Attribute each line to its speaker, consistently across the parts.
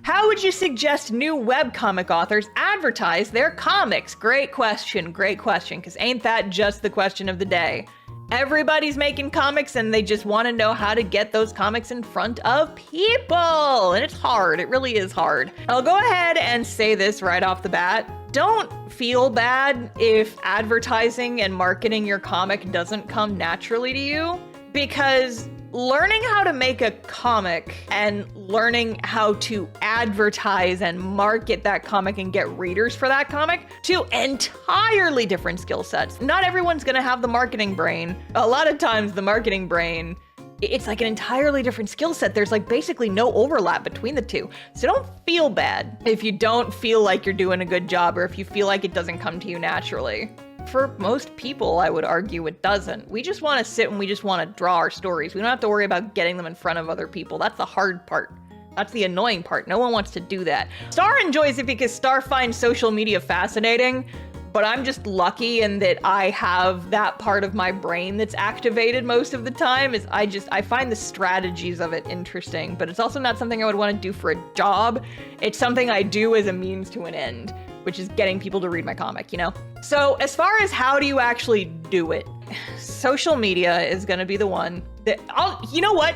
Speaker 1: How would you suggest new webcomic authors advertise their comics? Great question, because ain't that just the question of the day? Everybody's making comics and they just want to know how to get those comics in front of people. And it's hard, it really is hard. I'll go ahead and say this right off the bat. Don't feel bad if advertising and marketing your comic doesn't come naturally to you, because learning how to make a comic and learning how to advertise and market that comic and get readers for that comic, two entirely different skill sets. Not everyone's gonna have the marketing brain. A lot of times the marketing brain, it's like an entirely different skill set. There's like basically no overlap between the two. So don't feel bad if you don't feel like you're doing a good job or if you feel like it doesn't come to you naturally. For most people, I would argue it doesn't. We just want to sit and we just want to draw our stories. We don't have to worry about getting them in front of other people. That's the hard part. That's the annoying part. No one wants to do that. Star enjoys it because Star finds social media fascinating, but I'm just lucky in that I have that part of my brain that's activated most of the time. I find the strategies of it interesting, but it's also not something I would want to do for a job. It's something I do as a means to an end, which is getting people to read my comic, you know? So as far as how do you actually do it, social media is gonna be the one that you know what?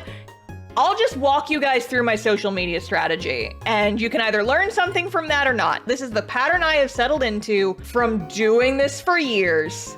Speaker 1: I'll just walk you guys through my social media strategy and you can either learn something from that or not. This is the pattern I have settled into from doing this for years.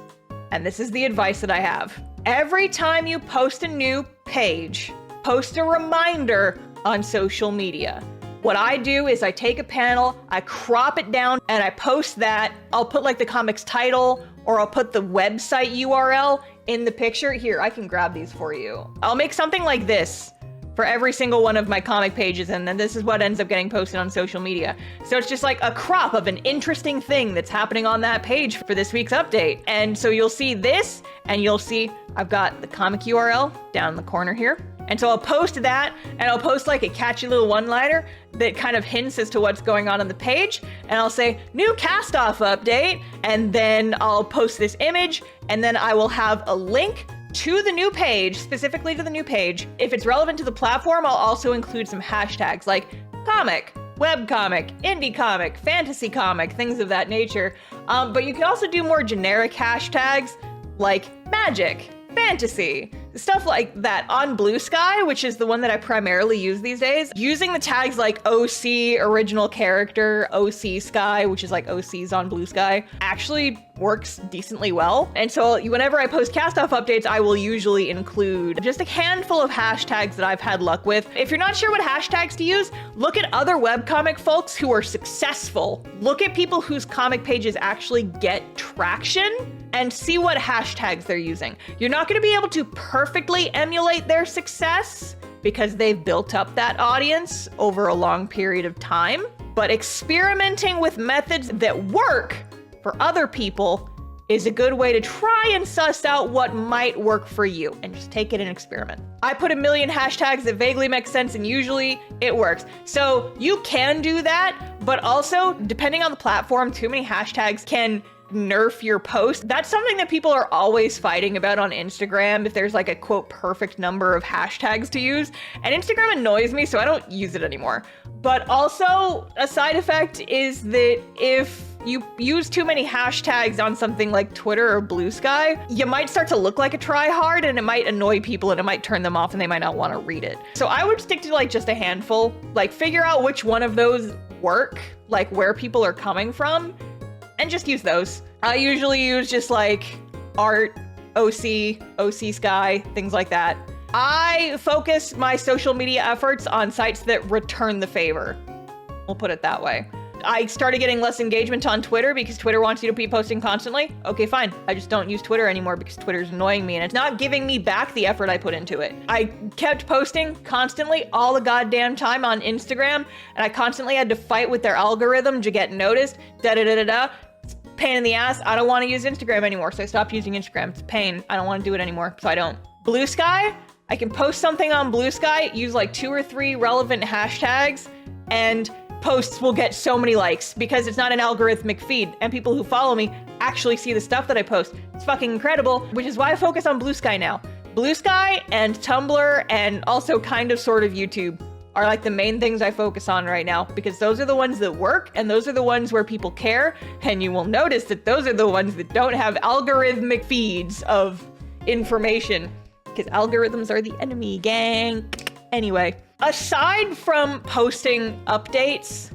Speaker 1: And this is the advice that I have. Every time you post a new page, post a reminder on social media. What I do is I take a panel, I crop it down, and I post that. I'll put like the comic's title, or I'll put the website URL in the picture. Here, I can grab these for you. I'll make something like this for every single one of my comic pages, and then this is what ends up getting posted on social media. So it's just like a crop of an interesting thing that's happening on that page for this week's update. And so you'll see this, and you'll see I've got the comic URL down in the corner here. And so I'll post that, and I'll post like a catchy little one-liner that kind of hints as to what's going on the page. And I'll say, new cast-off update, and then I'll post this image, and then I will have a link to the new page, specifically to the new page. If it's relevant to the platform, I'll also include some hashtags like comic, webcomic, indie comic, fantasy comic, things of that nature. But you can also do more generic hashtags like magic, fantasy, stuff like that on Blue Sky, which is the one that I primarily use these days. Using the tags like OC, original character, OC Sky, which is like OCs on Blue Sky, actually works decently well. And so whenever I post cast-off updates, I will usually include just a handful of hashtags that I've had luck with. If you're not sure what hashtags to use, look at other webcomic folks who are successful. Look at people whose comic pages actually get traction and see what hashtags they're using. You're not gonna be able to perfectly emulate their success because they've built up that audience over a long period of time, but experimenting with methods that work for other people is a good way to try and suss out what might work for you and just take it and experiment. I put a million hashtags that vaguely make sense and usually it works. So you can do that, but also depending on the platform, too many hashtags can nerf your post. That's something that people are always fighting about on Instagram, if there's like a quote perfect number of hashtags to use. And Instagram annoys me, so I don't use it anymore. But also a side effect is that if you use too many hashtags on something like Twitter or Blue Sky, you might start to look like a tryhard and it might annoy people and it might turn them off and they might not want to read it. So I would stick to like just a handful, like figure out which one of those work, like where people are coming from, and just use those. I usually use just like art, OC Sky, things like that. I focus my social media efforts on sites that return the favor. We'll put it that way. I started getting less engagement on Twitter because Twitter wants you to be posting constantly. Okay, fine. I just don't use Twitter anymore because Twitter's annoying me and it's not giving me back the effort I put into it. I kept posting constantly all the goddamn time on Instagram, and I constantly had to fight with their algorithm to get noticed. It's a pain in the ass. I don't want to use Instagram anymore, so I stopped using Instagram. It's a pain. I don't want to do it anymore, so I don't. Blue Sky, I can post something on Blue Sky, use like 2 or 3 relevant hashtags, and posts will get so many likes because it's not an algorithmic feed and people who follow me actually see the stuff that I post. It's fucking incredible, which is why I focus on Blue Sky now. Blue Sky and Tumblr and also kind of sort of YouTube. are like the main things I focus on right now, because those are the ones that work and those are the ones where people care. And you will notice that those are the ones that don't have algorithmic feeds of information, because algorithms are the enemy, gang. Anyway, aside from posting updates,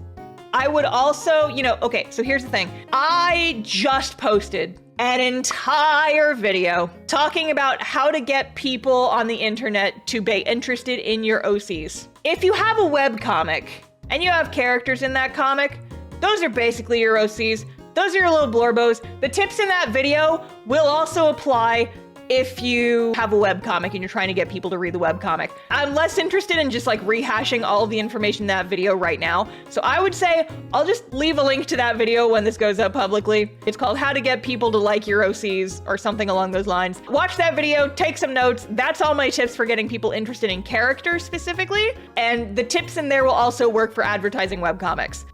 Speaker 1: I would also, okay, so here's the thing. I just posted an entire video talking about how to get people on the internet to be interested in your OCs. If you have a webcomic and you have characters in that comic, those are basically your OCs. Those are your little blorbos. The tips in that video will also apply if you have a webcomic and you're trying to get people to read the webcomic. I'm less interested in just like rehashing all of the information in that video right now. So I would say I'll just leave a link to that video when this goes up publicly. It's called How to Get People to Like Your OCs or something along those lines. Watch that video, take some notes. That's all my tips for getting people interested in characters specifically. And the tips in there will also work for advertising webcomics.